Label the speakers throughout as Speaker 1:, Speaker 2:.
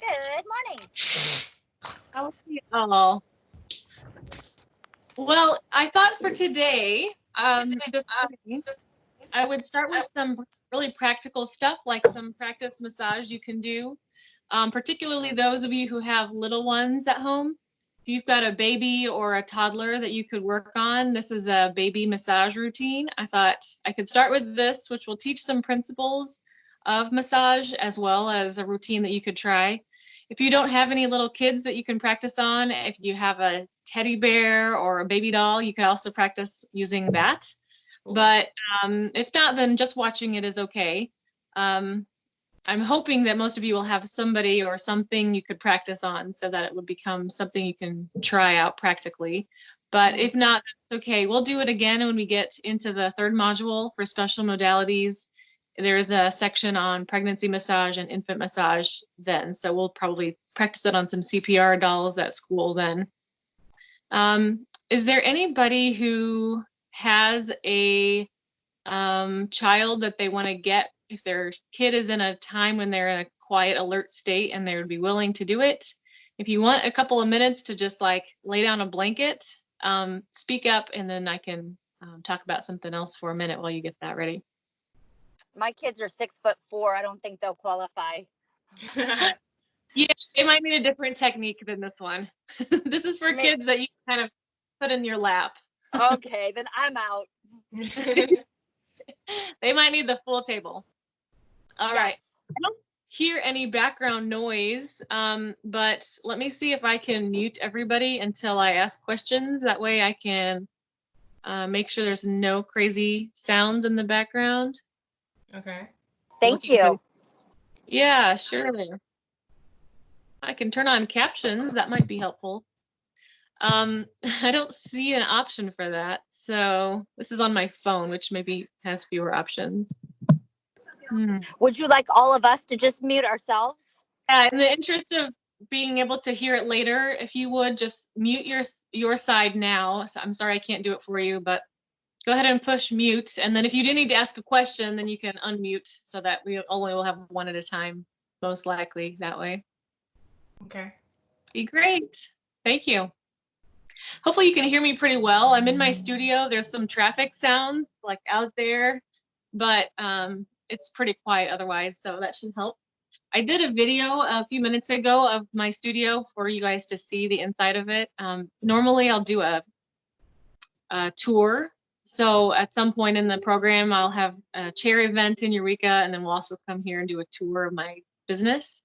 Speaker 1: Good morning.
Speaker 2: How are you all? Well, I thought for today, this morning, I would start with some really practical stuff, like some practice massage you can do, particularly those of you who have little ones at home. If you've got a baby or a toddler that you could work on, this is a baby massage routine. I thought I could start with this, which will teach some principles of massage as well as a routine that you could try. If you don't have any little kids that you can practice on, if you have a teddy bear or a baby doll, you could also practice using that. But if not, then just watching it is okay. I'm hoping that most of you will have somebody or something you could practice on so that it would become something you can try out practically. But if not, that's okay. We'll do it again when we get into the third module for special modalities. There is a section on pregnancy massage and infant massage then. So we'll probably practice it on some CPR dolls at school then. Is there anybody who has a child that they want to get, if their kid is in a time when they're in a quiet, alert state and they would be willing to do it? If you want a couple of minutes to just like lay down a blanket, speak up, and then I can talk about something else for a minute while you get that ready.
Speaker 1: My kids are 6'4". I don't think they'll qualify.
Speaker 2: Yeah, they might need a different technique than this one. This is for kids that you kind of put in your lap.
Speaker 1: Okay, then I'm out.
Speaker 2: They might need the full table. All
Speaker 1: Yes.
Speaker 2: right. I don't hear any background noise, but let me see if I can mute everybody until I ask questions. That way I can make sure there's no crazy sounds in the background.
Speaker 3: Okay.
Speaker 1: Thank you.
Speaker 2: Yeah, surely. I can turn on captions. That might be helpful. I don't see an option for that. So this is on my phone, which maybe has fewer options.
Speaker 1: Would you like all of us to just mute ourselves?
Speaker 2: Yeah, in the interest of being able to hear it later, if you would just mute your side now. So I'm sorry I can't do it for you, but go ahead and push mute. And then if you do need to ask a question, then you can unmute so that we only will have one at a time, most likely that way.
Speaker 3: Okay.
Speaker 2: Be great. Thank you. Hopefully you can hear me pretty well. I'm in my studio. There's some traffic sounds like out there, but it's pretty quiet otherwise, so that should help. I did a video a few minutes ago of my studio for you guys to see the inside of it. Normally I'll do a tour. So at some point in the program, I'll have a chair event in Eureka, and then we'll also come here and do a tour of my business.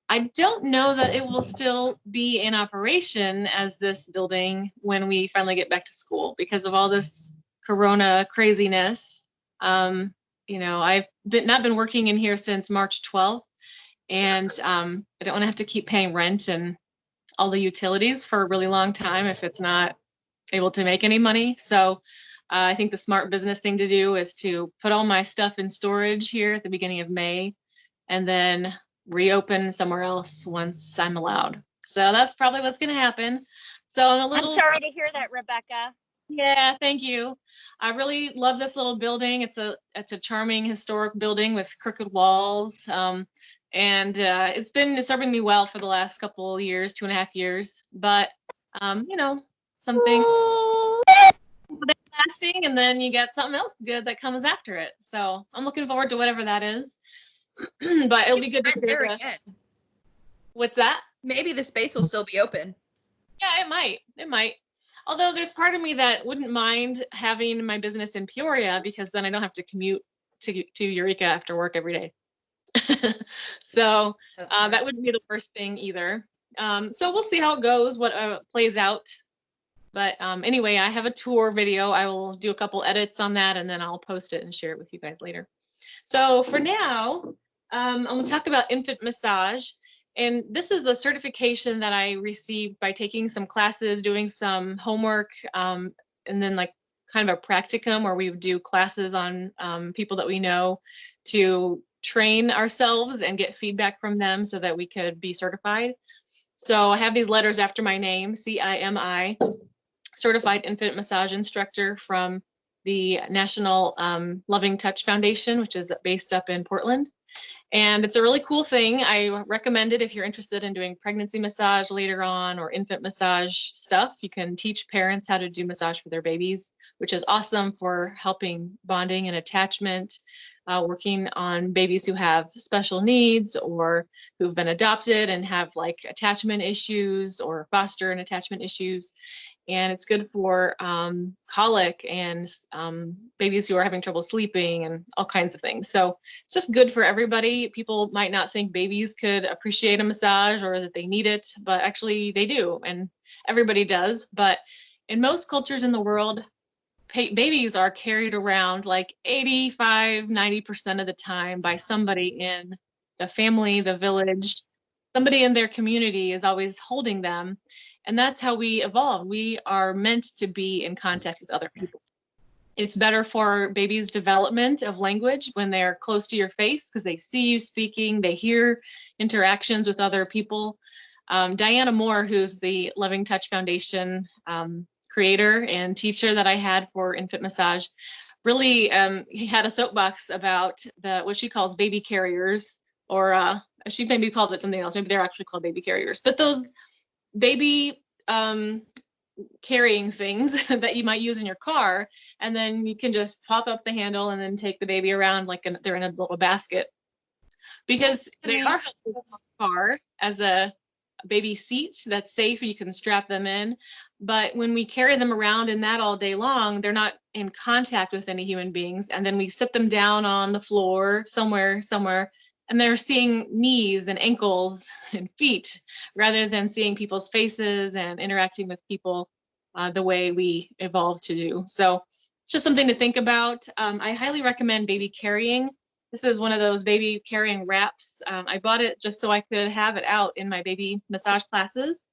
Speaker 2: I don't know that it will still be in operation as this building when we finally get back to school because of all this Corona craziness. You know, I've not been working in here since March 12th, and I don't want to have to keep paying rent and all the utilities for a really long time if it's not able to make any money. So I think the smart business thing to do is to put all my stuff in storage here at the beginning of May, and then reopen somewhere else once I'm allowed. So that's probably what's going to happen. So I'm
Speaker 1: sorry to hear that, Rebecca.
Speaker 2: Yeah, thank you. I really love this little building. It's a charming historic building with crooked walls. And it's been serving me well for the last couple years, 2.5 years. But you know, something lasting, and then you get something else good that comes after it. So I'm looking forward to whatever that is. But it'll be good to share that. What's that?
Speaker 3: Maybe the space will still be open.
Speaker 2: Yeah, it might. It might. Although there's part of me that wouldn't mind having my business in Peoria because then I don't have to commute to Eureka after work every day. So that wouldn't be the worst thing either. So we'll see how it goes, what plays out. But anyway, I have a tour video. I will do a couple edits on that and then I'll post it and share it with you guys later. So for now, I'm going to talk about infant massage. And this is a certification that I received by taking some classes, doing some homework, and then like kind of a practicum where we would do classes on people that we know to train ourselves and get feedback from them so that we could be certified. So I have these letters after my name, CIMI, Certified Infant Massage Instructor from the National Loving Touch Foundation, which is based up in Portland. And it's a really cool thing. I recommend it if you're interested in doing pregnancy massage later on or infant massage stuff. You can teach parents how to do massage for their babies, which is awesome for helping bonding and attachment, working on babies who have special needs or who've been adopted and have like attachment issues or foster and attachment issues. And it's good for colic and babies who are having trouble sleeping and all kinds of things. So it's just good for everybody. People might not think babies could appreciate a massage or that they need it, but actually they do, and everybody does. But in most cultures in the world, babies are carried around like 85–90% of the time by somebody in the family, the village. Somebody in their community is always holding them. And that's how we evolve. We are meant to be in contact with other people. It's better for babies' development of language when they're close to your face because they see you speaking, they hear interactions with other people. Diana Moore, who's the Loving Touch Foundation creator and teacher that I had for infant massage, really he had a soapbox about what she calls baby carriers, or she maybe called it something else. Maybe they're actually called baby carriers, but those baby carrying things that you might use in your car, and then you can just pop up the handle and then take the baby around like they're in a little basket, because they are helpful in the car as a baby seat that's safe. You can strap them in, but when we carry them around in that all day long, they're not in contact with any human beings, and then we sit them down on the floor somewhere, and they're seeing knees and ankles and feet rather than seeing people's faces and interacting with people the way we evolved to do. So it's just something to think about. I highly recommend baby carrying. This is one of those baby carrying wraps. I bought it just so I could have it out in my baby massage classes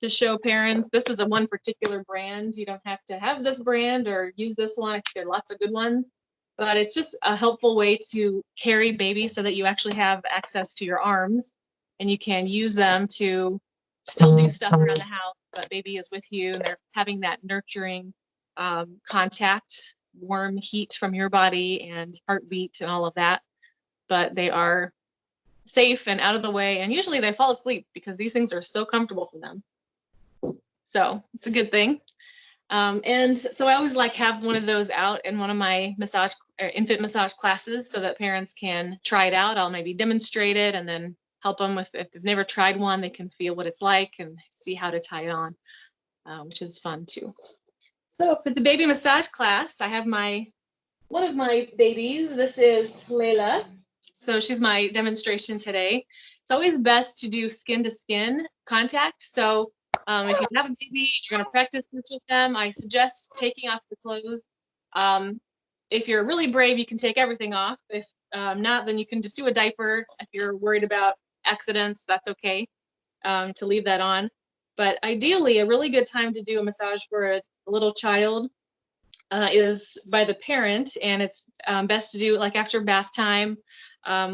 Speaker 2: to show parents. This is a one particular brand. You don't have to have this brand or use this one. There are lots of good ones. But it's just a helpful way to carry baby so that you actually have access to your arms and you can use them to still do stuff around the house, but baby is with you and they're having that nurturing contact, warm heat from your body and heartbeat and all of that. But they are safe and out of the way, and usually they fall asleep because these things are so comfortable for them. So it's a good thing. And so I always like have one of those out in one of my infant massage classes so that parents can try it out. I'll maybe demonstrate it and then help them with, if they've never tried one, they can feel what it's like and see how to tie it on, which is fun too. So for the baby massage class, I have one of my babies. This is Layla. So she's my demonstration today. It's always best to do skin to skin contact. So if you have a baby, you're going to practice this with them, I suggest taking off the clothes. If you're really brave, you can take everything off. If not, then you can just do a diaper. If you're worried about accidents, that's okay to leave that on. But ideally, a really good time to do a massage for a little child is by the parent, and it's best to do it like after bath time.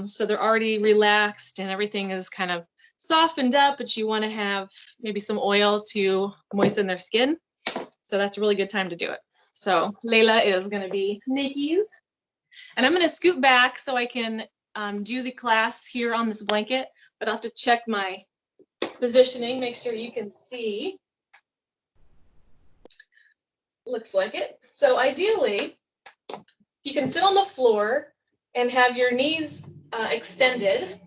Speaker 2: So they're already relaxed and everything is kind of softened up, but you want to have maybe some oil to moisten their skin. So that's a really good time to do it. So Layla is going to be Nikki's, and I'm going to scoot back so I can do the class here on this blanket, but I'll have to check my positioning, make sure you can see. Looks like it. So ideally, you can sit on the floor and have your knees extended.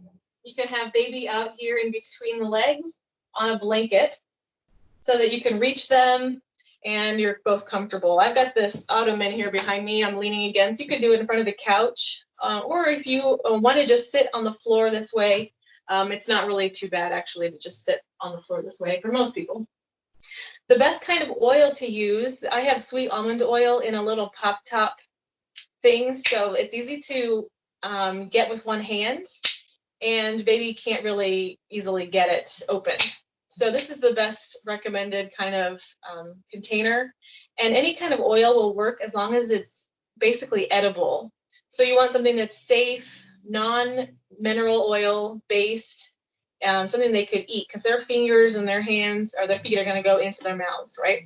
Speaker 2: You can have baby out here in between the legs on a blanket so that you can reach them and you're both comfortable. I've got this ottoman here behind me I'm leaning against. You could do it in front of the couch, or if you want to just sit on the floor this way, it's not really too bad actually to just sit on the floor this way for most people. The best kind of oil to use, I have sweet almond oil in a little pop top thing, so it's easy to get with one hand, and baby can't really easily get it open. So this is the best recommended kind of container, and any kind of oil will work as long as it's basically edible. So you want something that's safe, non-mineral oil based, something they could eat, because their fingers and their hands or their feet are going to go into their mouths, right?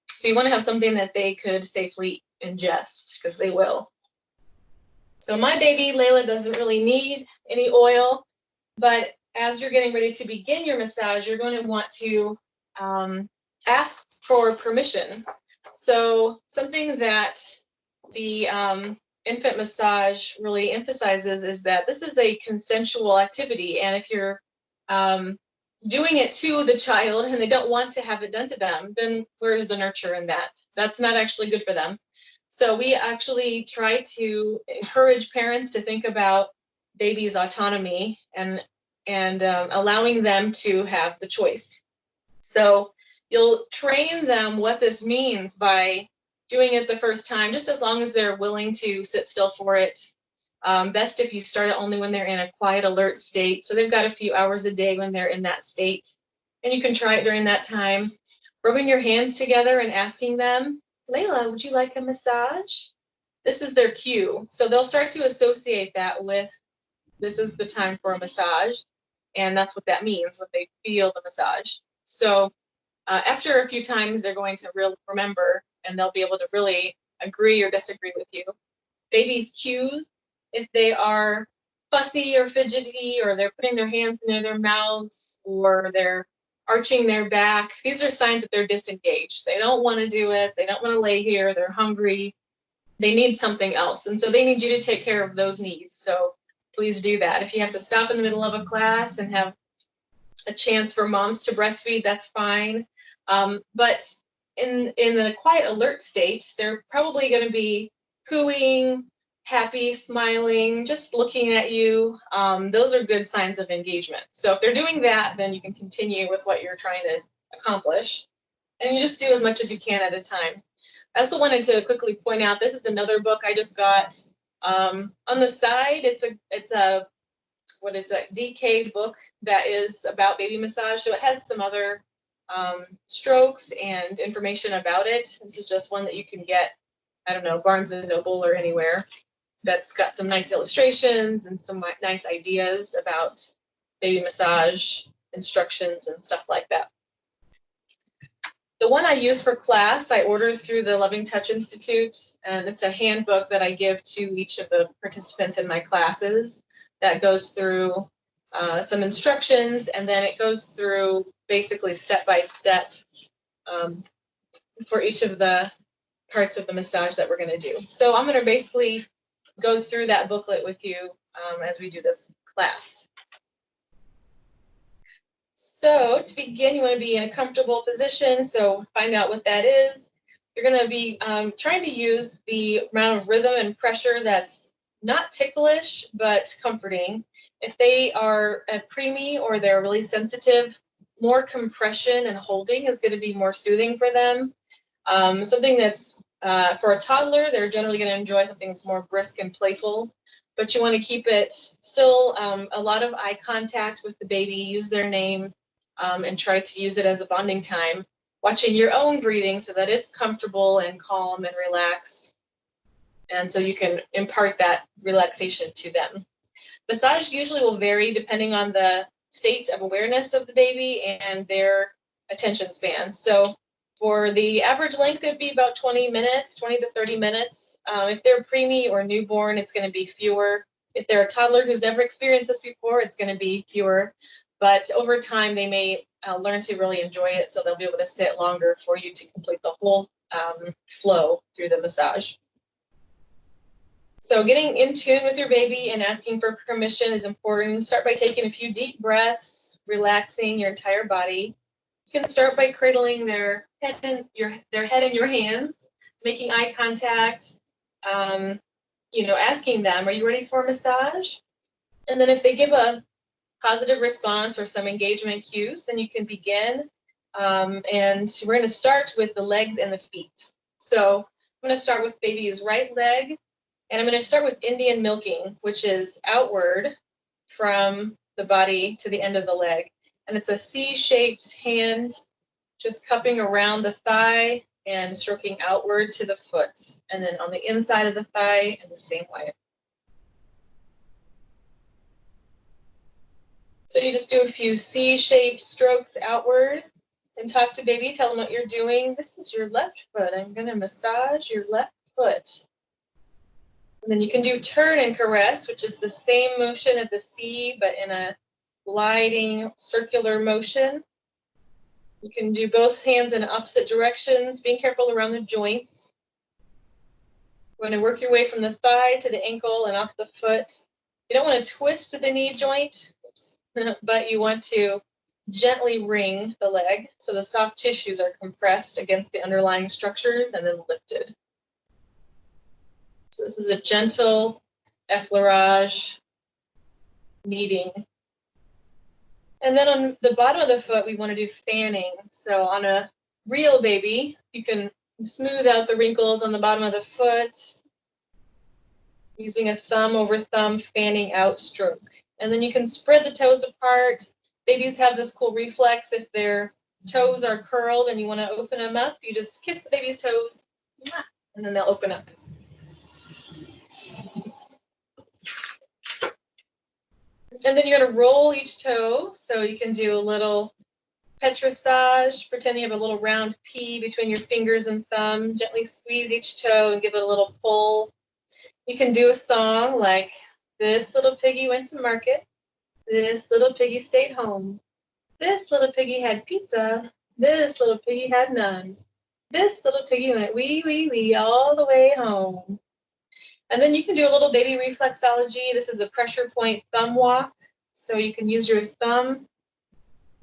Speaker 2: So you want to have something that they could safely ingest, because they will. So my baby, Layla, doesn't really need any oil, but as you're getting ready to begin your massage, you're going to want to ask for permission. So something that the infant massage really emphasizes is that this is a consensual activity, and if you're doing it to the child and they don't want to have it done to them, then where's the nurture in that? That's not actually good for them. So we actually try to encourage parents to think about babies' autonomy and allowing them to have the choice. So you'll train them what this means by doing it the first time, just as long as they're willing to sit still for it. Best if you start it only when they're in a quiet, alert state. So they've got a few hours a day when they're in that state. And you can try it during that time. Rubbing your hands together and asking them, Layla, would you like a massage? This is their cue. So they'll start to associate that with, this is the time for a massage. And that's what that means when they feel the massage. So after a few times, they're going to remember, and they'll be able to really agree or disagree with you. Babies' cues, if they are fussy or fidgety, or they're putting their hands near their mouths, or they're arching their back, these are signs that they're disengaged. They don't want to do it. They don't want to lay here. They're hungry. They need something else. And so they need you to take care of those needs. So please do that. If you have to stop in the middle of a class and have a chance for moms to breastfeed, that's fine. But in the quiet, alert state, they're probably going to be cooing, happy, smiling, just looking at you. Those are good signs of engagement. So if they're doing that, then you can continue with what you're trying to accomplish. And you just do as much as you can at a time. I also wanted to quickly point out, this is another book I just got. On the side, it's a what is that, Decade book that is about baby massage. So it has some other strokes and information about it. This is just one that you can get, I don't know, Barnes and Noble or anywhere, that's got some nice illustrations and some nice ideas about baby massage instructions and stuff like that. The one I use for class, I ordered through the Loving Touch Institute, and it's a handbook that I give to each of the participants in my classes that goes through some instructions, and then it goes through basically step-by-step for each of the parts of the massage that we're going to do. So I'm going to basically go through that booklet with you as we do this class. So to begin, you want to be in a comfortable position. So find out what that is. You're going to be trying to use the amount of rhythm and pressure that's not ticklish, but comforting. If they are a preemie or they're really sensitive, more compression and holding is going to be more soothing for them. Something that's for a toddler, they're generally going to enjoy something that's more brisk and playful, but you want to keep it still a lot of eye contact with the baby, use their name, and try to use it as a bonding time, watching your own breathing so that it's comfortable and calm and relaxed, and so you can impart that relaxation to them. Massage usually will vary depending on the state of awareness of the baby and their attention span. So for the average length, it would be about 20 minutes, 20 to 30 minutes. If they're preemie or newborn, it's going to be fewer. If they're a toddler who's never experienced this before, it's going to be fewer. But over time, they may learn to really enjoy it, so they'll be able to sit longer for you to complete the whole flow through the massage. So getting in tune with your baby and asking for permission is important. Start by taking a few deep breaths, relaxing your entire body. You can start by cradling their head in your hands, making eye contact, asking them, are you ready for a massage? And then if they give a positive response or some engagement cues, then you can begin. And we're going to start with the legs and the feet. So I'm going to start with baby's right leg, and I'm going to start with Indian milking, which is outward from the body to the end of the leg. And it's a C-shaped hand, just cupping around the thigh and stroking outward to the foot. And then on the inside of the thigh in the same way. So you just do a few C-shaped strokes outward and talk to baby, tell them what you're doing. This is your left foot. I'm going to massage your left foot. And then you can do turn and caress, which is the same motion of the C, but in a gliding circular motion. You can do both hands in opposite directions, being careful around the joints. You want to work your way from the thigh to the ankle and off the foot. You don't want to twist the knee joint, but you want to gently wring the leg so the soft tissues are compressed against the underlying structures and then lifted. So this is a gentle effleurage kneading. And then on the bottom of the foot, we want to do fanning. So on a real baby, you can smooth out the wrinkles on the bottom of the foot using a thumb over thumb fanning out stroke. And then you can spread the toes apart. Babies have this cool reflex. If their toes are curled and you want to open them up, you just kiss the baby's toes, and then they'll open up. And then you're going to roll each toe. So you can do a little petrissage, pretend you have a little round P between your fingers and thumb. Gently squeeze each toe and give it a little pull. You can do a song like, this little piggy went to market. This little piggy stayed home. This little piggy had pizza. This little piggy had none. This little piggy went wee, wee, wee all the way home. And then you can do a little baby reflexology. This is a pressure point thumb walk. So you can use your thumb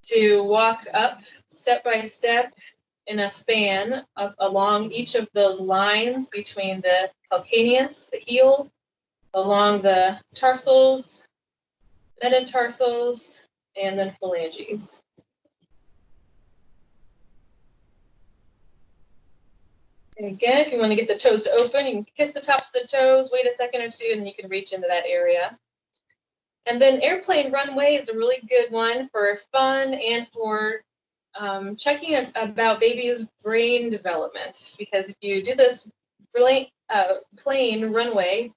Speaker 2: to walk up step by step in a fan up along each of those lines between the calcaneus, the heel, along the tarsals, metatarsals, and then phalanges. And again, if you want to get the toes to open, you can kiss the tops of the toes, wait a second or two, and then you can reach into that area. And then airplane runway is a really good one for fun and for checking about babies' brain development. Because if you do this plane runway,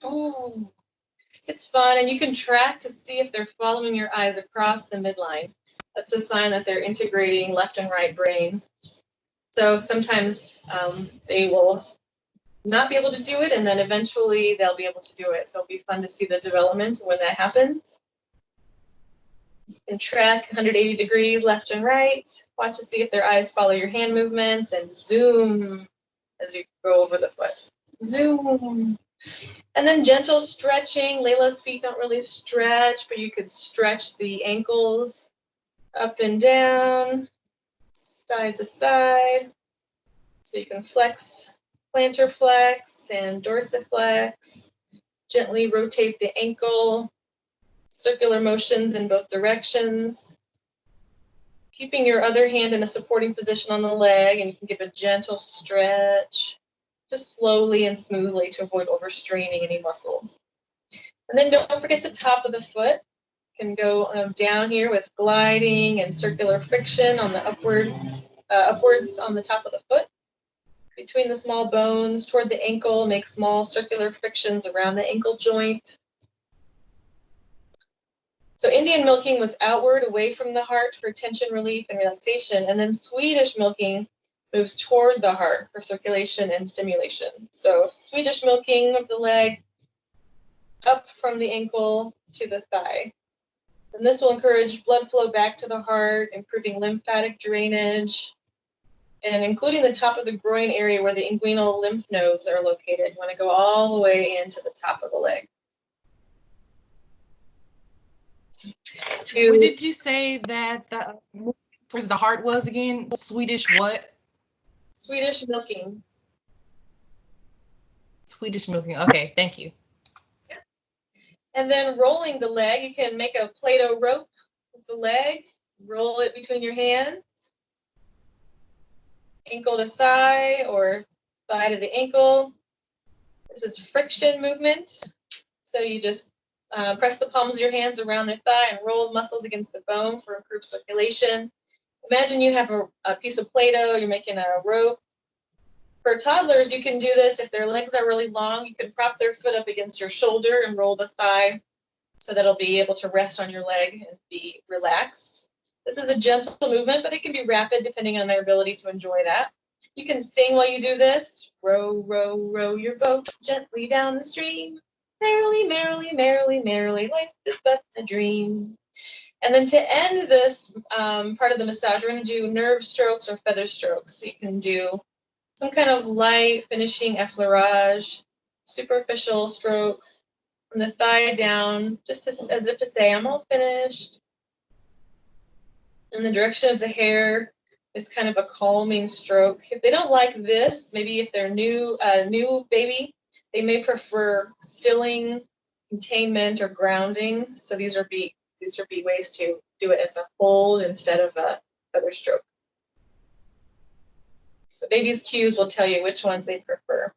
Speaker 2: it's fun, and you can track to see if they're following your eyes across the midline. That's a sign that they're integrating left and right brain. So sometimes they will not be able to do it, and then eventually they'll be able to do it. So it'll be fun to see the development when that happens. You can track 180 degrees left and right. Watch to see if their eyes follow your hand movements, and zoom as you go over the foot. Zoom. And then gentle stretching. Layla's feet don't really stretch, but you could stretch the ankles up and down, side to side. So you can flex, plantar flex and dorsiflex. Gently rotate the ankle, circular motions in both directions. Keeping your other hand in a supporting position on the leg, and you can give a gentle stretch, just slowly and smoothly to avoid overstraining any muscles. And then don't forget the top of the foot. You can go down here with gliding and circular friction on the upwards on the top of the foot. Between the small bones toward the ankle, make small circular frictions around the ankle joint. So Indian milking was outward, away from the heart for tension relief and relaxation, and then Swedish milking moves toward the heart for circulation and stimulation. So Swedish milking of the leg up from the ankle to the thigh. And this will encourage blood flow back to the heart, improving lymphatic drainage, and including the top of the groin area where the inguinal lymph nodes are located. You want to go all the way into the top of the leg.
Speaker 4: What did you say that towards the heart was again? Swedish what?
Speaker 2: Swedish milking.
Speaker 4: Swedish milking. Okay, thank you.
Speaker 2: And then rolling the leg, you can make a Play-Doh rope with the leg, roll it between your hands, ankle to thigh or thigh to the ankle. This is friction movement. So you just press the palms of your hands around the thigh and roll muscles against the bone for improved circulation. Imagine you have a piece of Play-Doh, you're making a rope. For toddlers, you can do this. If their legs are really long, you can prop their foot up against your shoulder and roll the thigh so that it'll be able to rest on your leg and be relaxed. This is a gentle movement, but it can be rapid depending on their ability to enjoy that. You can sing while you do this. Row, row, row your boat gently down the stream. Merrily, merrily, merrily, merrily, life is but a dream. And then to end this part of the massage, we're going to do nerve strokes or feather strokes. So you can do some kind of light finishing effleurage, superficial strokes from the thigh down, just as if to say, I'm all finished. In the direction of the hair, it's kind of a calming stroke. If they don't like this, maybe if they're new baby, they may prefer stilling, containment, or grounding. So these would be ways to do it as a hold instead of a feather stroke. So baby's cues will tell you which ones they prefer.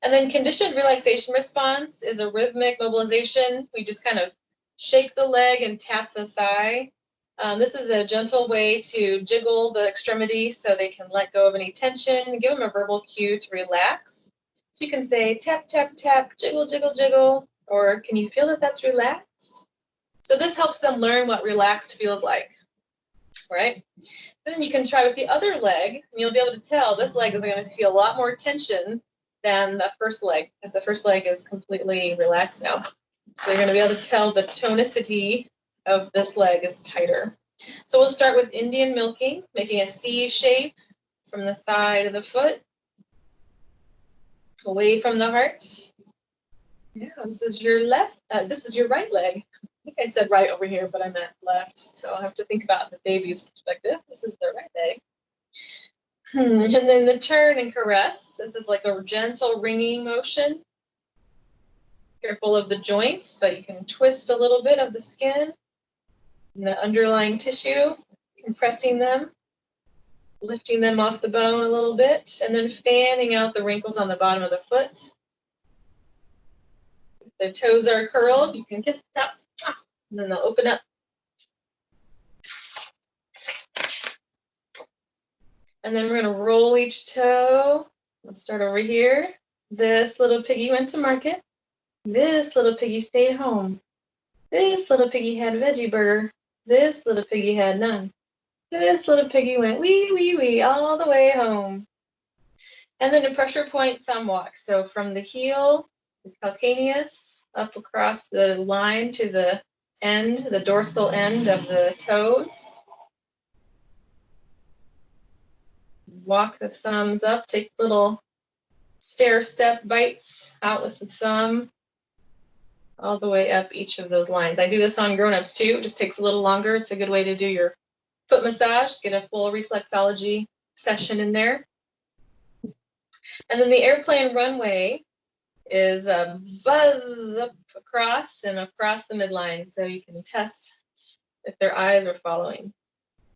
Speaker 2: And then conditioned relaxation response is a rhythmic mobilization. We just kind of shake the leg and tap the thigh. This is a gentle way to jiggle the extremity so they can let go of any tension, give them a verbal cue to relax. So you can say tap, tap, tap, jiggle, jiggle, jiggle, or can you feel that that's relaxed? So this helps them learn what relaxed feels like, right? Then you can try with the other leg, and you'll be able to tell this leg is going to feel a lot more tension than the first leg, because the first leg is completely relaxed now. So you're going to be able to tell the tonicity of this leg is tighter. So we'll start with Indian milking, making a C shape from the thigh to the foot, away from the heart. Yeah, this is your left, this is your right leg. I think I said right over here, but I meant left. So I'll have to think about the baby's perspective. This is the right leg. And then the turn and caress. This is like a gentle ringing motion. Careful of the joints, but you can twist a little bit of the skin and the underlying tissue, compressing them, lifting them off the bone a little bit, and then fanning out the wrinkles on the bottom of the foot. If the toes are curled, you can kiss the tops, and then they'll open up. And then we're going to roll each toe. Let's start over here. This little piggy went to market. This little piggy stayed home. This little piggy had veggie burger. This little piggy had none. This little piggy went wee, wee, wee all the way home. And then a pressure point thumb walk. So from the heel, the calcaneus, up across the line to the end, the dorsal end of the toes. Walk the thumbs up, take little stair step bites out with the thumb all the way up each of those lines. I do this on grown-ups too. It just takes a little longer. It's a good way to do your foot massage, get a full reflexology session in there. And then the airplane runway is a buzz up across and across the midline, so you can test if their eyes are following.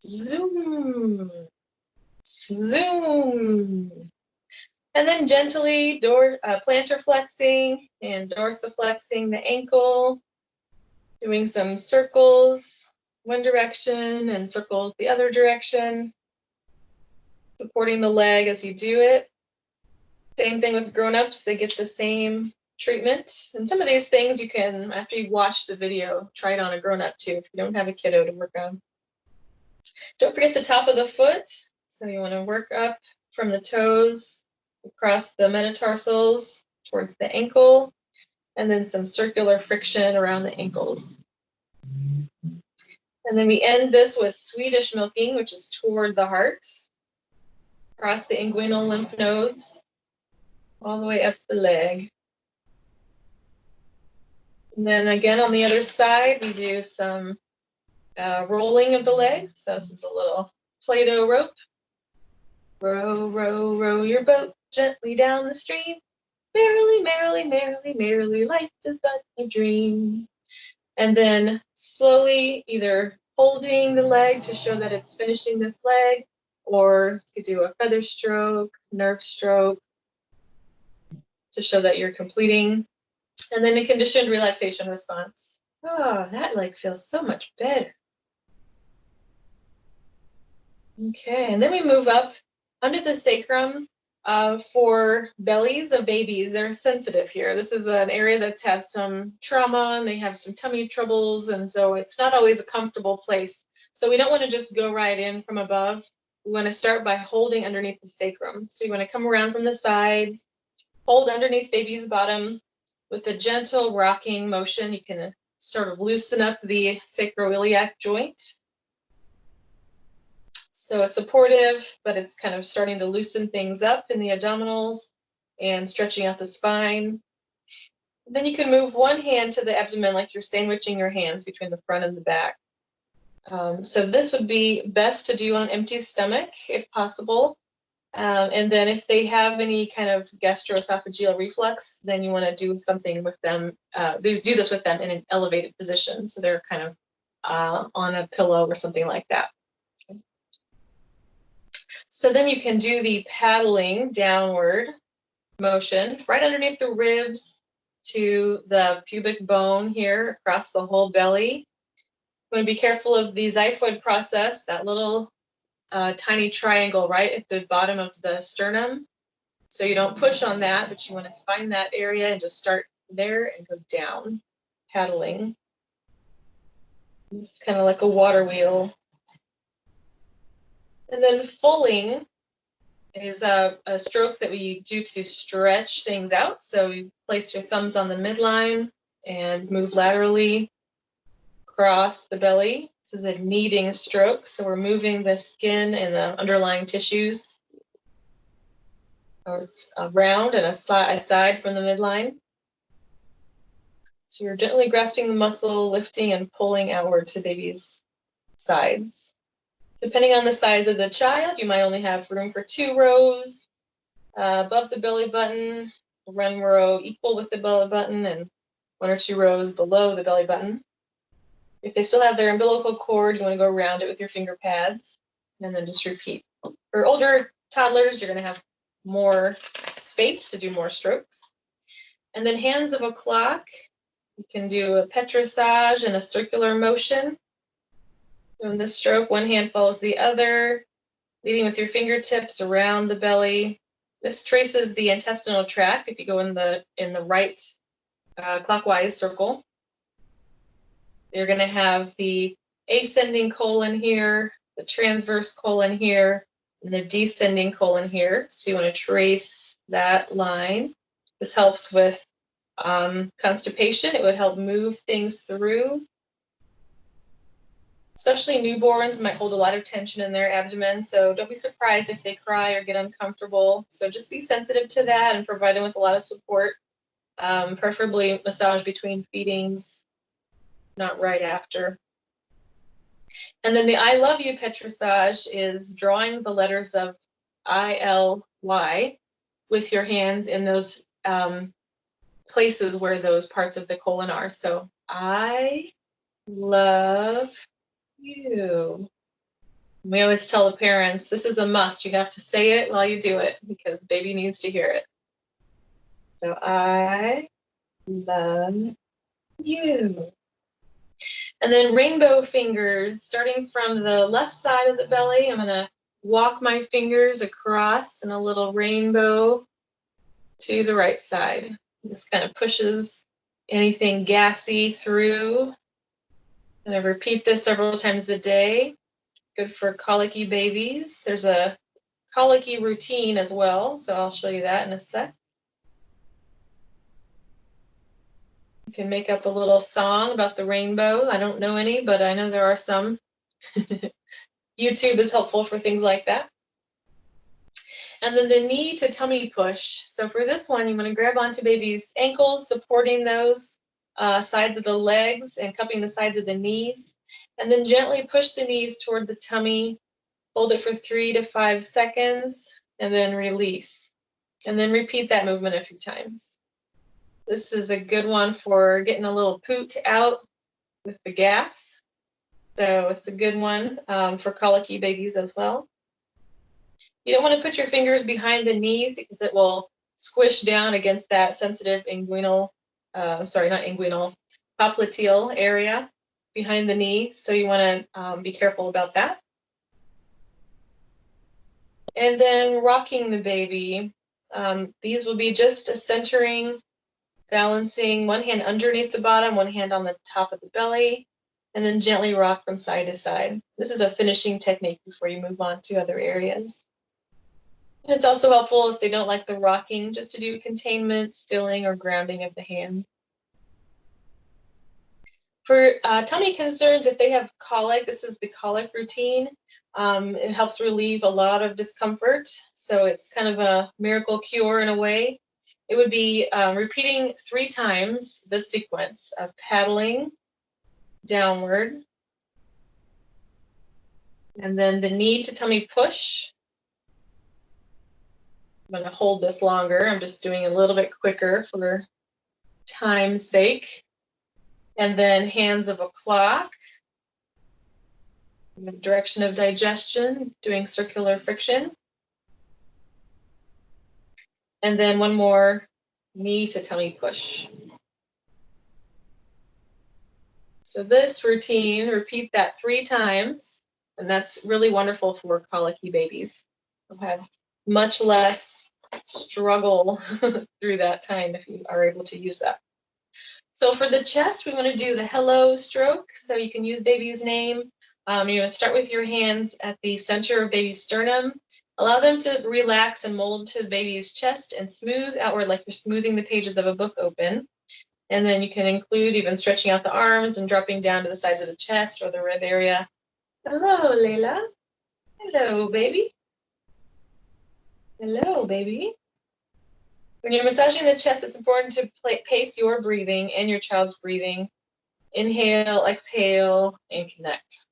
Speaker 2: Zoom. Zoom. And then gently plantar flexing and dorsiflexing the ankle, doing some circles one direction and circles the other direction, supporting the leg as you do it. Same thing with grown-ups, they get the same treatment. And some of these things you can, after you watch the video, try it on a grown-up too if you don't have a kiddo to work on. Don't forget the top of the foot. So you want to work up from the toes, across the metatarsals towards the ankle, and then some circular friction around the ankles. And then we end this with Swedish milking, which is toward the heart, across the inguinal lymph nodes, all the way up the leg. And then again on the other side, we do some rolling of the leg. So this is a little Play-Doh rope. Row, row, row your boat gently down the stream. Merrily, merrily, merrily, merrily, life is but a dream. And then slowly either holding the leg to show that it's finishing this leg, or you could do a feather stroke, nerve stroke to show that you're completing. And then a conditioned relaxation response. Oh, that leg feels so much better. Okay, and then we move up under the sacrum for bellies of babies. They're sensitive here. This is an area that's had some trauma and they have some tummy troubles, and so it's not always a comfortable place. So we don't want to just go right in from above. we want to start by holding underneath the sacrum. So you want to come around from the sides, hold underneath baby's bottom with a gentle rocking motion. You can sort of loosen up the sacroiliac joint. So it's supportive, but it's kind of starting to loosen things up in the abdominals and stretching out the spine. Then you can move one hand to the abdomen like you're sandwiching your hands between the front and the back. So this would be best to do on an empty stomach if possible. And then if they have any kind of gastroesophageal reflux, then you want to do something with them, do this with them in an elevated position. So they're kind of on a pillow or something like that. Okay. So then you can do the paddling downward motion right underneath the ribs to the pubic bone here across the whole belly. You want to be careful of the xiphoid process, that little tiny triangle right at the bottom of the sternum. So you don't push on that, but you want to find that area and just start there and go down, paddling. It's kind of like a water wheel. And then fulling is a stroke that we do to stretch things out. So you place your thumbs on the midline and move laterally across the belly. This is a kneading stroke. So we're moving the skin and the underlying tissues around and aside from the midline. So you're gently grasping the muscle, lifting and pulling outward to baby's sides. Depending on the size of the child, you might only have room for 2 rows above the belly button, 1 row equal with the belly button, and 1 or 2 rows below the belly button. If they still have their umbilical cord, you want to go around it with your finger pads, and then just repeat. For older toddlers, you're going to have more space to do more strokes. And then hands of a clock, you can do a petrissage and a circular motion. So in this stroke, one hand follows the other, leading with your fingertips around the belly. This traces the intestinal tract if you go in the right clockwise circle. You're going to have the ascending colon here, the transverse colon here, and the descending colon here. So you want to trace that line. This helps with constipation. It would help move things through. Especially newborns might hold a lot of tension in their abdomen, so don't be surprised if they cry or get uncomfortable. So just be sensitive to that and provide them with a lot of support, preferably massage between feedings, not right after. And then the I love you petrissage is drawing the letters of I-L-Y with your hands in those places where those parts of the colon are. So I love you. We always tell the parents, this is a must. You have to say it while you do it because the baby needs to hear it. So I love you. And then rainbow fingers, starting from the left side of the belly. I'm going to walk my fingers across in a little rainbow to the right side. This kind of pushes anything gassy through. I'm going to repeat this several times a day. Good for colicky babies. There's a colicky routine as well, so I'll show you that in a sec. You can make up a little song about the rainbow. I don't know any, but I know there are some. YouTube is helpful for things like that. And then the knee to tummy push. So for this one, you want to grab onto baby's ankles, supporting those sides of the legs and cupping the sides of the knees. And then gently push the knees toward the tummy. Hold it for 3 to 5 seconds and then release. And then repeat that movement a few times. This is a good one for getting a little poot out with the gas. So it's a good one for colicky babies as well. You don't want to put your fingers behind the knees because it will squish down against that sensitive inguinal, popliteal area behind the knee. So you want to be careful about that. And then rocking the baby. These will be just a centering, balancing, one hand underneath the bottom, one hand on the top of the belly, And then gently rock from side to side. This is a finishing technique before you move on to other areas. And it's also helpful if they don't like the rocking, just to do containment, stilling, or grounding of the hand. For tummy concerns, if they have colic, this is the colic routine. It helps relieve a lot of discomfort. So it's kind of a miracle cure in a way. It would be repeating 3 times the sequence of paddling downward, and then the knee to tummy push. I'm going to hold this longer. I'm just doing a little bit quicker for time's sake. And then hands of a clock in the direction of digestion, doing circular friction. And then one more knee to tummy push. So this routine, repeat that 3 times, and that's really wonderful for colicky babies. They'll have much less struggle through that time if you are able to use that. So for the chest, we want to do the hello stroke. So you can use baby's name. You're going to start with your hands at the center of baby's sternum. Allow them to relax and mold to baby's chest and smooth outward like you're smoothing the pages of a book open. And then you can include even stretching out the arms and dropping down to the sides of the chest or the rib area. Hello, Layla. Hello, baby. Hello, baby. When you're massaging the chest, it's important to pace your breathing and your child's breathing. Inhale, exhale, and connect.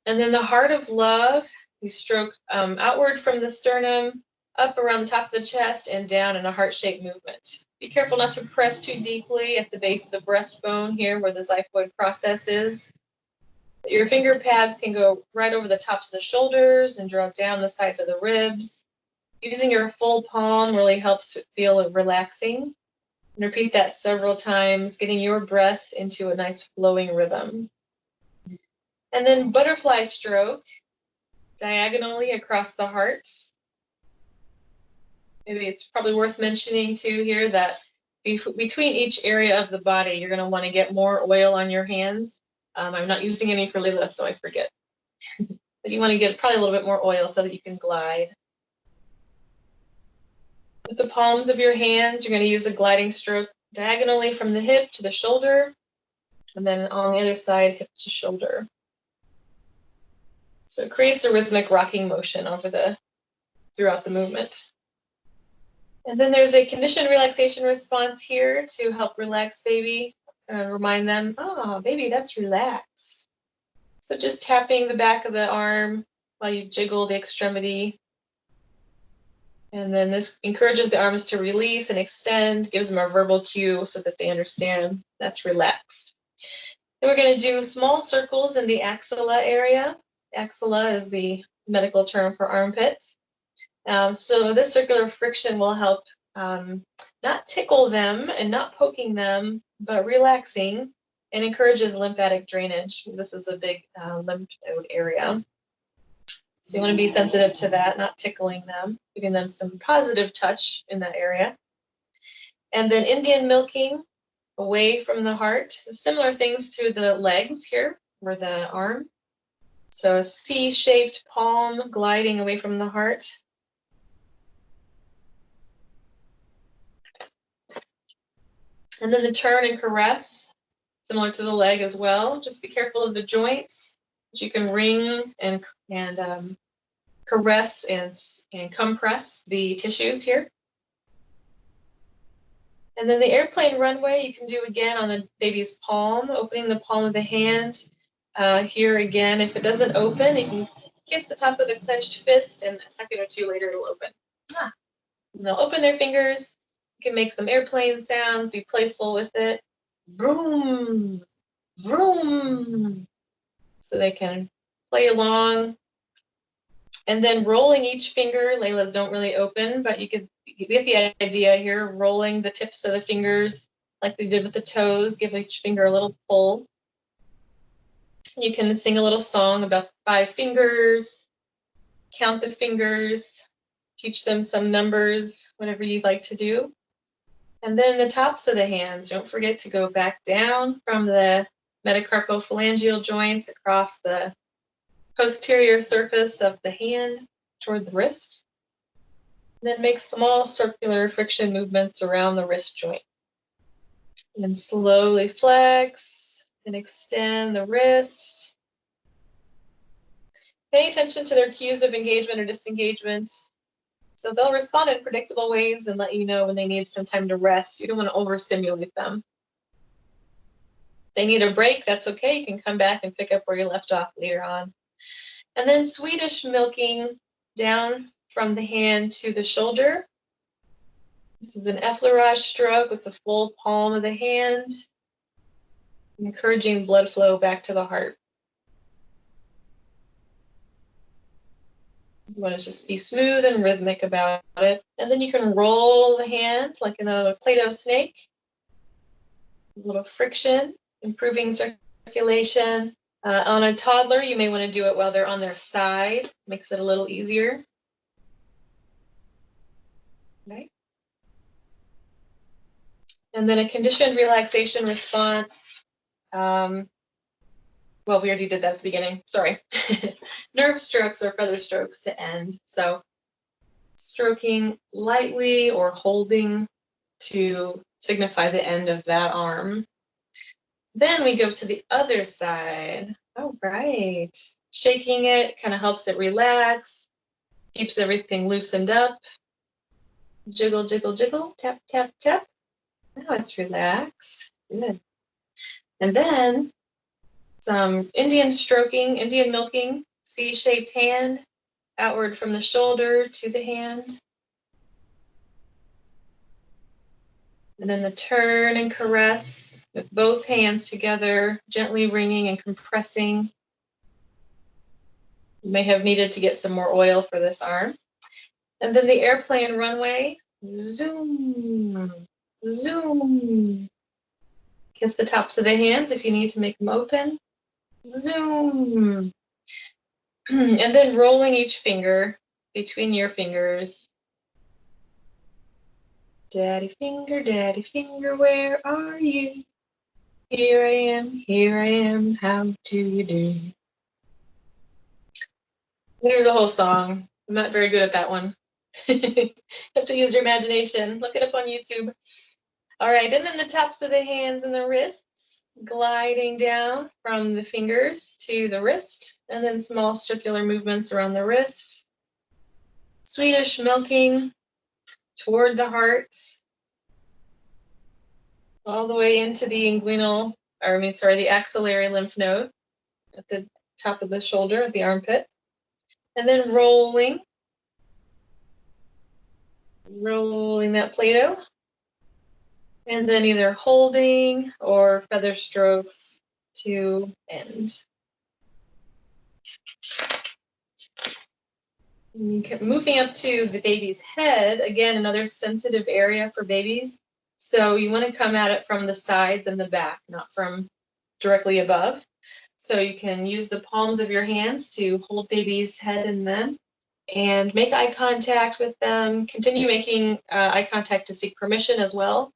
Speaker 2: And then the heart of love, you stroke outward from the sternum, up around the top of the chest, and down in a heart-shaped movement. Be careful not to press too deeply at the base of the breastbone here where the xiphoid process is. Your finger pads can go right over the tops of the shoulders and draw down the sides of the ribs. Using your full palm really helps feel relaxing. And repeat that several times, getting your breath into a nice flowing rhythm. And then butterfly stroke, diagonally across the heart. Maybe it's probably worth mentioning too here that between each area of the body, you're going to want to get more oil on your hands. I'm not using any for Layla, so I forget. But you want to get probably a little bit more oil so that you can glide. With the palms of your hands, you're going to use a gliding stroke diagonally from the hip to the shoulder, and then on the other side, hip to shoulder. So it creates a rhythmic rocking motion throughout the movement. And then there's a conditioned relaxation response here to help relax baby and remind them, oh, baby, that's relaxed. So just tapping the back of the arm while you jiggle the extremity. And then this encourages the arms to release and extend, gives them a verbal cue so that they understand that's relaxed. Then we're going to do small circles in the axilla area. Axilla is the medical term for armpit. So this circular friction will help not tickle them and not poking them, but relaxing, and encourages lymphatic drainage, because this is a big lymph node area. So you want to be sensitive to that, not tickling them, giving them some positive touch in that area. And then Indian milking away from the heart. Similar things to the legs here, or the arm. So a C-shaped palm gliding away from the heart. And then the turn and caress, similar to the leg as well. Just be careful of the joints. You can wring and caress and compress the tissues here. And then the airplane runway you can do again on the baby's palm, opening the palm of the hand. Here again, if it doesn't open, you can kiss the top of the clenched fist, and a second or two later it'll open. And they'll open their fingers. You can make some airplane sounds, be playful with it. Vroom, vroom. So they can play along. And then rolling each finger. Layla's don't really open, but you get the idea here. Rolling the tips of the fingers like they did with the toes. Give each finger a little pull. You can sing a little song about 5 fingers. Count the fingers. Teach them some numbers, whatever you'd like to do. And then the tops of the hands, don't forget to go back down from the metacarpophalangeal joints across the posterior surface of the hand toward the wrist. And then make small circular friction movements around the wrist joint. And slowly flex and extend the wrist. Pay attention to their cues of engagement or disengagement. So they'll respond in predictable ways and let you know when they need some time to rest. You don't want to overstimulate them. If they need a break, that's okay. You can come back and pick up where you left off later on. And then Swedish milking down from the hand to the shoulder. This is an effleurage stroke with the full palm of the hand, encouraging blood flow back to the heart. You want to just be smooth and rhythmic about it. And then you can roll the hand like in a Play-Doh snake. A little friction, improving circulation. On a toddler, you may want to do it while they're on their side. Makes it a little easier. Okay. And then a conditioned relaxation response. Well, we already did that at the beginning, sorry. Nerve strokes or feather strokes to end. So stroking lightly or holding to signify the end of that arm. Then we go to the other side. All right. Shaking it kind of helps it relax, keeps everything loosened up. Jiggle, jiggle, jiggle, tap, tap, tap. Now it's relaxed. Good. And then some Indian stroking, Indian milking, C-shaped hand, outward from the shoulder to the hand. And then the turn and caress with both hands together, gently wringing and compressing. You may have needed to get some more oil for this arm. And then the airplane runway, zoom, zoom. Kiss the tops of the hands if you need to make them open. Zoom. And then rolling each finger between your fingers. Daddy finger, where are you? Here I am, how do you do? There's a whole song. I'm not very good at that one. You have to use your imagination. Look it up on YouTube. All right, and then the tops of the hands and the wrists, gliding down from the fingers to the wrist, and then small circular movements around the wrist. Swedish milking toward the heart, all the way into the the axillary lymph node at the top of the shoulder, at the armpit. And then rolling that Play-Doh. And then either holding or feather strokes to end. Moving up to the baby's head, again, another sensitive area for babies. So you want to come at it from the sides and the back, not from directly above. So you can use the palms of your hands to hold baby's head in them and make eye contact with them. Continue making eye contact to seek permission as well.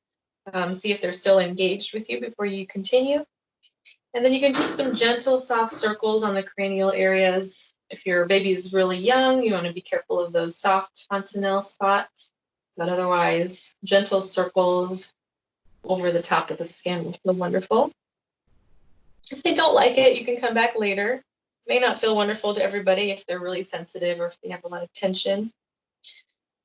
Speaker 2: See if they're still engaged with you before you continue. And then you can do some gentle, soft circles on the cranial areas. If your baby is really young, you want to be careful of those soft fontanelle spots. But otherwise, gentle circles over the top of the skin will feel wonderful. If they don't like it, you can come back later. It may not feel wonderful to everybody if they're really sensitive or if they have a lot of tension.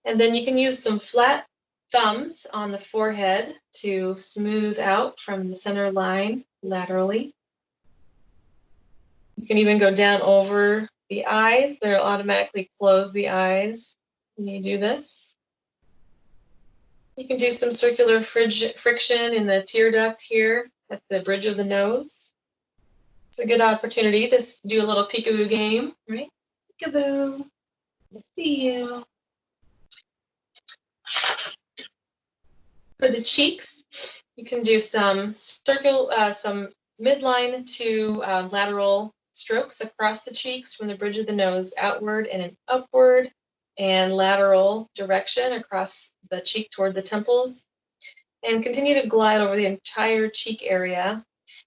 Speaker 2: And then you can use some flat thumbs on the forehead to smooth out from the center line laterally. You can even go down over the eyes. They'll automatically close the eyes when you do this. You can do some circular friction in the tear duct here at the bridge of the nose. It's a good opportunity to do a little peekaboo game, right? Peekaboo, I see you. For the cheeks, you can do some midline to lateral strokes across the cheeks from the bridge of the nose outward and an upward and lateral direction across the cheek toward the temples. And continue to glide over the entire cheek area.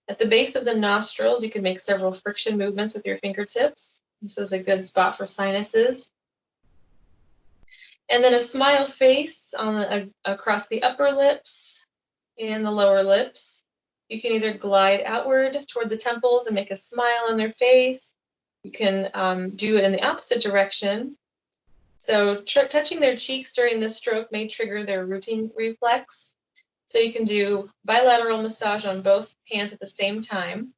Speaker 2: At the base of the nostrils, you can make several friction movements with your fingertips. This is a good spot for sinuses. And then a smile face on across the upper lips and the lower lips. You can either glide outward toward the temples and make a smile on their face. You can do it in the opposite direction. So touching their cheeks during this stroke may trigger their rooting reflex. So you can do bilateral massage on both hands at the same time.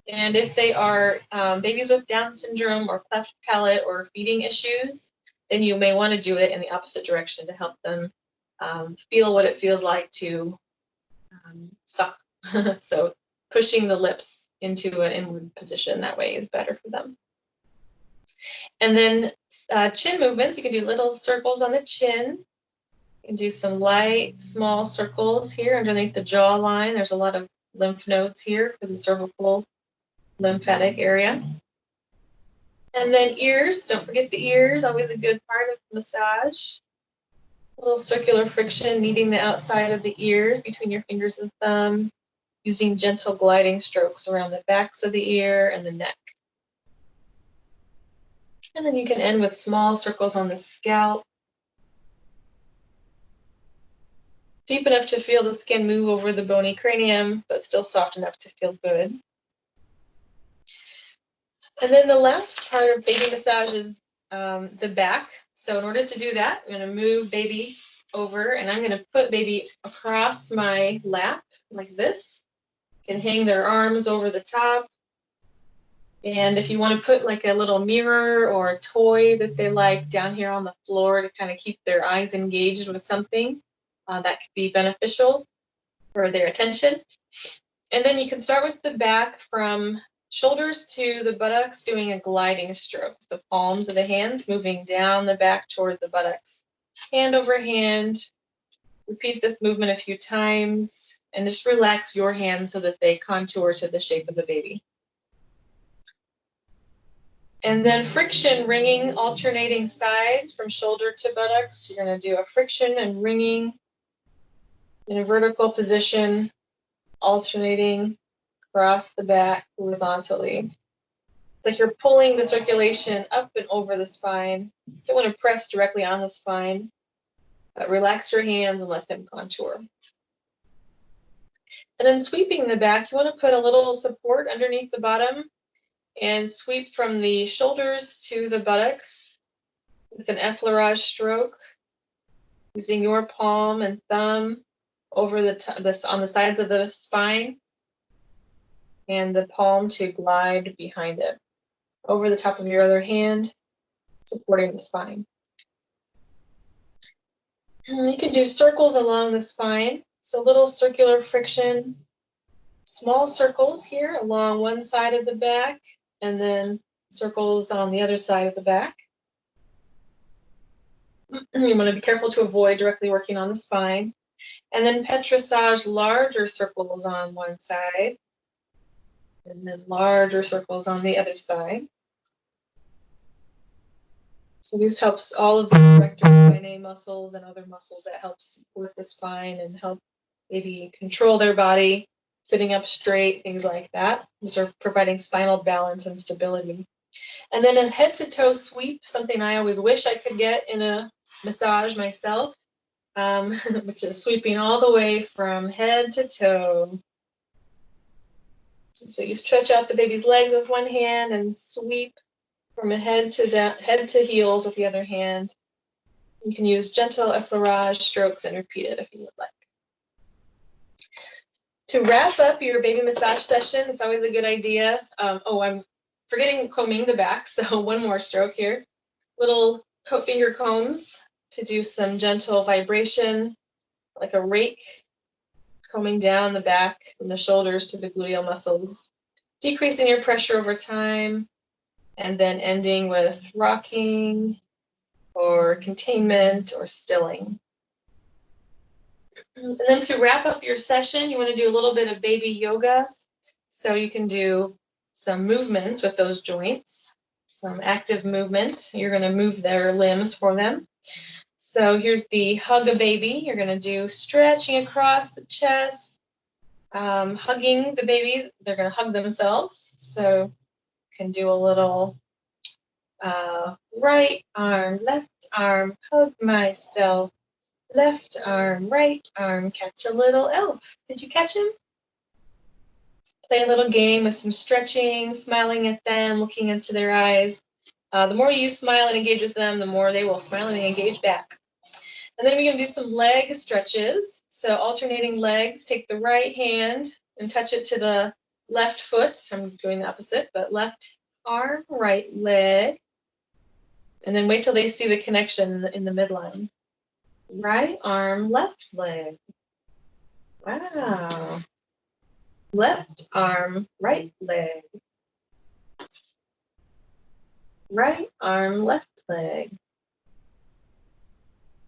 Speaker 2: And if they are babies with Down syndrome or cleft palate or feeding issues, then you may want to do it in the opposite direction to help them feel what it feels like to suck. So pushing the lips into an inward position that way is better for them. And then chin movements, you can do little circles on the chin. You can do some light, small circles here underneath the jawline. There's a lot of lymph nodes here for the cervical lymphatic area. And then ears, don't forget the ears, always a good part of the massage. A little circular friction, kneading the outside of the ears between your fingers and thumb, using gentle gliding strokes around the backs of the ear and the neck. And then you can end with small circles on the scalp. Deep enough to feel the skin move over the bony cranium, but still soft enough to feel good. And then the last part of baby massage is the back. So in order to do that, I'm going to move baby over and I'm going to put baby across my lap like this. You can hang their arms over the top. And if you want to put like a little mirror or a toy that they like down here on the floor to kind of keep their eyes engaged with something, that could be beneficial for their attention. And then you can start with the back from shoulders to the buttocks, doing a gliding stroke. The palms of the hands moving down the back toward the buttocks. Hand over hand. Repeat this movement a few times and just relax your hands so that they contour to the shape of the baby. And then friction, ringing, alternating sides from shoulder to buttocks. You're going to do a friction and ringing in a vertical position, alternating across the back horizontally. It's like you're pulling the circulation up and over the spine. You don't want to press directly on the spine, but relax your hands and let them contour. And then sweeping the back, you want to put a little support underneath the bottom and sweep from the shoulders to the buttocks with an effleurage stroke, using your palm and thumb over on the sides of the spine, and the palm to glide behind it, over the top of your other hand, supporting the spine. And you can do circles along the spine, so little circular friction, small circles here along one side of the back, and then circles on the other side of the back. You want to be careful to avoid directly working on the spine. And then petrissage, larger circles on one side, and then larger circles on the other side. So this helps all of the rectus spinae muscles and other muscles that help support the spine and help maybe control their body, sitting up straight, things like that. These are providing spinal balance and stability. And then a head to toe sweep, something I always wish I could get in a massage myself, which is sweeping all the way from head to toe. So you stretch out the baby's legs with one hand and sweep from head to heels with the other hand. You can use gentle effleurage strokes and repeat it if you would like. To wrap up your baby massage session, it's always a good idea. Oh, I'm forgetting combing the back, so one more stroke here. Little finger combs to do some gentle vibration, like a rake, combing down the back from the shoulders to the gluteal muscles, decreasing your pressure over time, and then ending with rocking or containment or stilling. And then to wrap up your session, you want to do a little bit of baby yoga. So you can do some movements with those joints, some active movement. You're going to move their limbs for them. So here's the hug a baby. You're going to do stretching across the chest, hugging the baby. They're going to hug themselves. So you can do a little right arm, left arm, hug myself. Left arm, right arm, catch a little elf. Did you catch him? Play a little game with some stretching, smiling at them, looking into their eyes. The more you smile and engage with them, the more they will smile and engage back. And then we're going to do some leg stretches. So alternating legs, take the right hand and touch it to the left foot. So I'm doing the opposite, but left arm, right leg. And then wait till they see the connection in the midline. Right arm, left leg. Wow. Left arm, right leg. Right arm, left leg.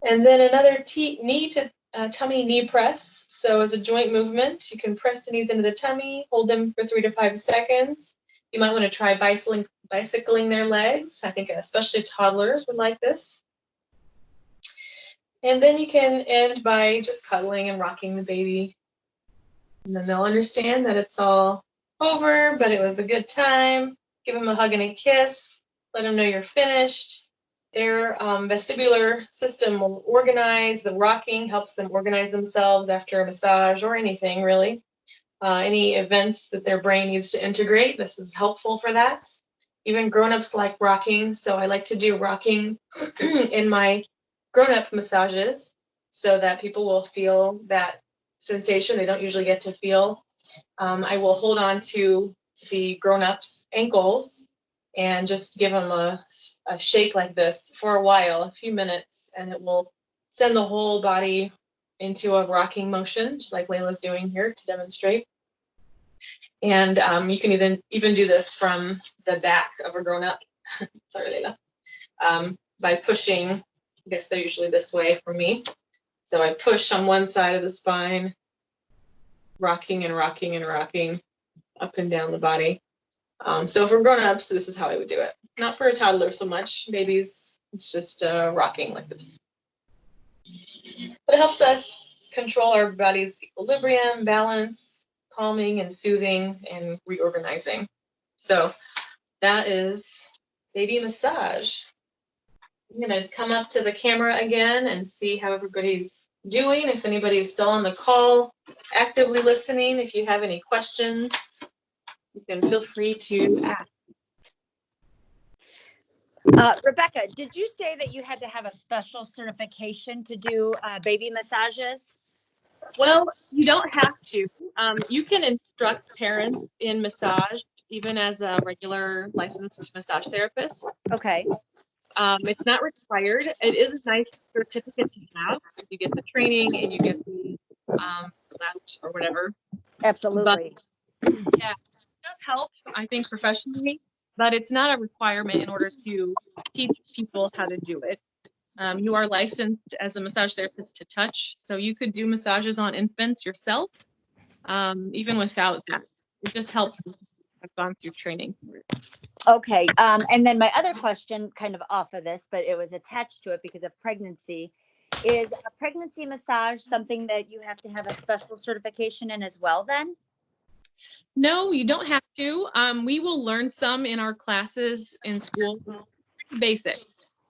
Speaker 2: And then another knee to tummy knee press. So as a joint movement, you can press the knees into the tummy, hold them for 3 to 5 seconds. You might want to try bicycling their legs. I think especially toddlers would like this. And then you can end by just cuddling and rocking the baby. And then they'll understand that it's all over, but it was a good time. Give them a hug and a kiss. Let them know you're finished. Their vestibular system will organize. The rocking helps them organize themselves after a massage or anything, really. Any events that their brain needs to integrate, this is helpful for that. Even grown-ups like rocking, so I like to do rocking in my grown-up massages so that people will feel that sensation they don't usually get to feel. I will hold on to the grown-ups' ankles and just give them a shake like this for a while, a few minutes, and it will send the whole body into a rocking motion, just like Layla's doing here to demonstrate. And you can even do this from the back of a grown-up. Sorry, Layla. By pushing, I guess they're usually this way for me. So I push on one side of the spine, rocking and rocking and rocking up and down the body. So for grown-ups, this is how I would do it. Not for a toddler so much. Babies, it's just rocking like this. But it helps us control our body's equilibrium, balance, calming and soothing and reorganizing. So that is baby massage. I'm going to come up to the camera again and see how everybody's doing. If anybody's still on the call, actively listening, if you have any questions, you can feel free to ask.
Speaker 1: Rebecca, did you say that you had to have a special certification to do baby massages?
Speaker 2: Well, you don't have to. You can instruct parents in massage, even as a regular licensed massage therapist.
Speaker 1: Okay.
Speaker 2: It's not required. It is a nice certificate to have because you get the training and you get the slouch or whatever.
Speaker 1: Absolutely.
Speaker 2: But, yeah, it does help, I think, professionally, but it's not a requirement in order to teach people how to do it. You are licensed as a massage therapist to touch, so you could do massages on infants yourself, even without that. It just helps. I've gone through training.
Speaker 1: Okay. And then my other question, kind of off of this, but it was attached to it because of pregnancy. Is a pregnancy massage something that you have to have a special certification in as well then?
Speaker 2: No, you don't have to. We will learn some in our classes in school, basics.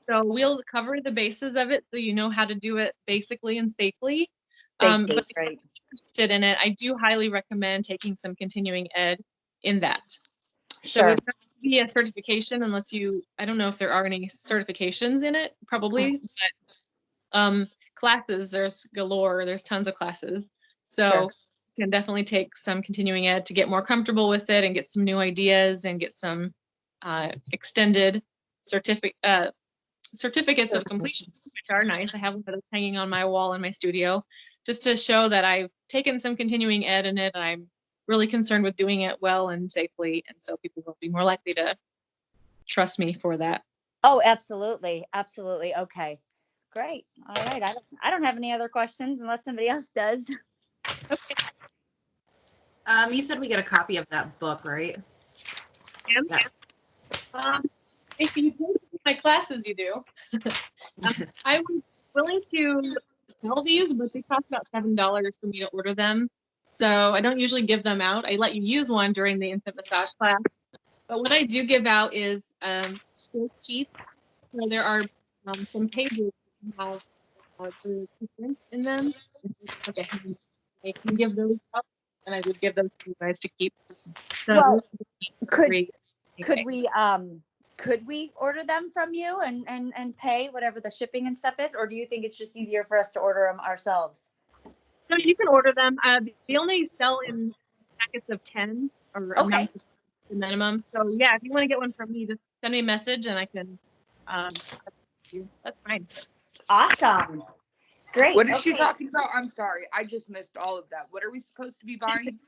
Speaker 2: So we'll cover the bases of it so you know how to do it basically and safely. But if you're interested in it, I do highly recommend taking some continuing ed in that.
Speaker 1: Sure.
Speaker 2: So it's not going to be a certification unless I don't know if there are any certifications in it, probably, but classes, there's galore, there's tons of classes. So
Speaker 1: Sure.
Speaker 2: you can definitely take some continuing ed to get more comfortable with it and get some new ideas and get some extended certificates of completion, which are nice. I have one of those hanging on my wall in my studio just to show that I've taken some continuing ed in it and I'm really concerned with doing it well and safely. And so people will be more likely to trust me for that.
Speaker 1: Oh, absolutely. Absolutely. Okay. Great. All right. I don't have any other questions unless somebody else does.
Speaker 2: Okay.
Speaker 3: You said we get a copy of that book, right?
Speaker 2: If you take my classes, you do. I was willing to sell these, but they cost about $7 for me to order them. So I don't usually give them out. I let you use one during the infant massage class. But what I do give out is skill sheets. So there are some pages that have the sequence in them. Okay, I can give those up, and I would give those to you guys to keep. So
Speaker 1: Well,
Speaker 2: free.
Speaker 1: could we order them from you and pay whatever the shipping and stuff is, or do you think it's just easier for us to order them ourselves?
Speaker 2: So you can order them. They only sell in packets of 10 or a
Speaker 1: Okay.
Speaker 2: number the minimum. So yeah, if you want to get one from me, just send me a message and I can. That's fine.
Speaker 1: Awesome. Great.
Speaker 5: What is she
Speaker 1: Okay.
Speaker 5: talking about? I'm sorry. I just missed all of that. What are we supposed to be buying?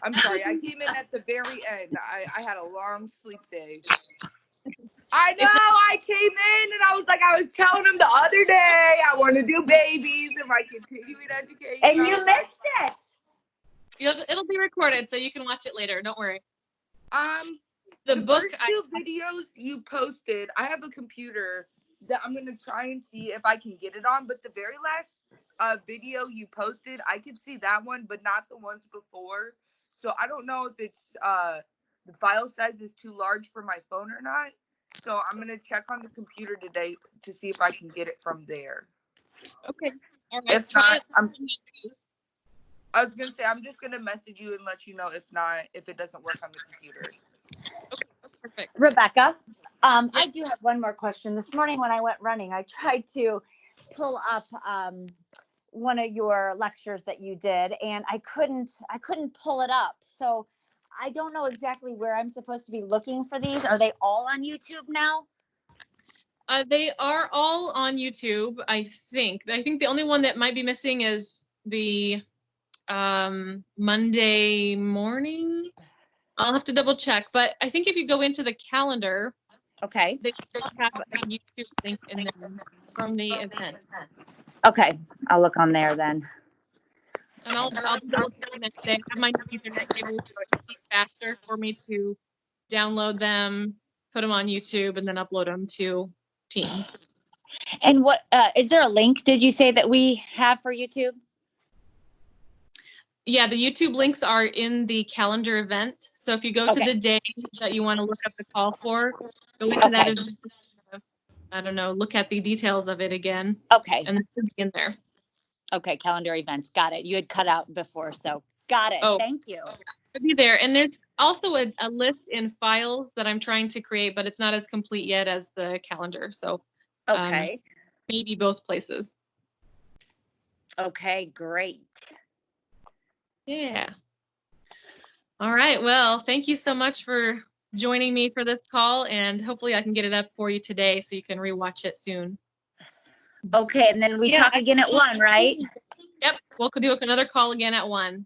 Speaker 5: I'm sorry. I came in at the very end. I had a long sleep day. I know. I came in and I was telling him the other day I want to do babies in my continuing education.
Speaker 1: And you missed it.
Speaker 2: It'll be recorded, so you can watch it later. Don't worry.
Speaker 5: The
Speaker 2: book.
Speaker 5: first two videos you posted, I have a computer that I'm gonna try and see if I can get it on. But the very last video you posted, I could see that one, but not the ones before. So I don't know if it's the file size is too large for my phone or not. So I'm gonna check on the computer today to see if I can get it from there.
Speaker 2: Okay. All right.
Speaker 5: If not, I was gonna say I'm just gonna message you and let you know if it doesn't work on the computer.
Speaker 2: Okay. Perfect.
Speaker 1: Rebecca, I do have one more question. This morning when I went running, I tried to pull up one of your lectures that you did, and I couldn't pull it up. So I don't know exactly where I'm supposed to be looking for these. Are they all on YouTube now?
Speaker 2: They are all on YouTube, I think. I think the only one that might be missing is the Monday morning. I'll have to double check, but I think if you go into the calendar,
Speaker 1: Okay.
Speaker 2: they have a YouTube link in them from the event.
Speaker 1: Okay. I'll look on there then.
Speaker 2: And I'll be double checking that today. I have my Ethernet cable, so it's faster for me to download them, put them on YouTube, and then upload them to Teams.
Speaker 1: And what is there a link, did you say, that we have for YouTube?
Speaker 2: Yeah, the YouTube links are in the calendar event. So if you go to
Speaker 1: Okay.
Speaker 2: the day that you want to look up the call for, go into that
Speaker 1: Okay.
Speaker 2: event. I don't know, look at the details of it again,
Speaker 1: Okay.
Speaker 2: and it's in there.
Speaker 1: Okay. Calendar events. Got it. You had cut out before, so got it.
Speaker 2: Oh.
Speaker 1: Thank you.
Speaker 2: It'll be there. And there's also a list in files that I'm trying to create, but it's not as complete yet as the calendar. So
Speaker 1: Okay.
Speaker 2: maybe both places.
Speaker 1: Okay. Great.
Speaker 2: Yeah. All right. Well, thank you so much for joining me for this call, and hopefully I can get it up for you today so you can rewatch it soon.
Speaker 1: Okay. And then we talk again at 1, right?
Speaker 2: Yep. We'll do another call again at 1.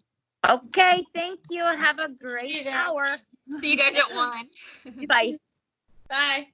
Speaker 1: Okay. Thank you. Have a great hour.
Speaker 6: See you guys at 1.
Speaker 1: Bye.
Speaker 2: Bye.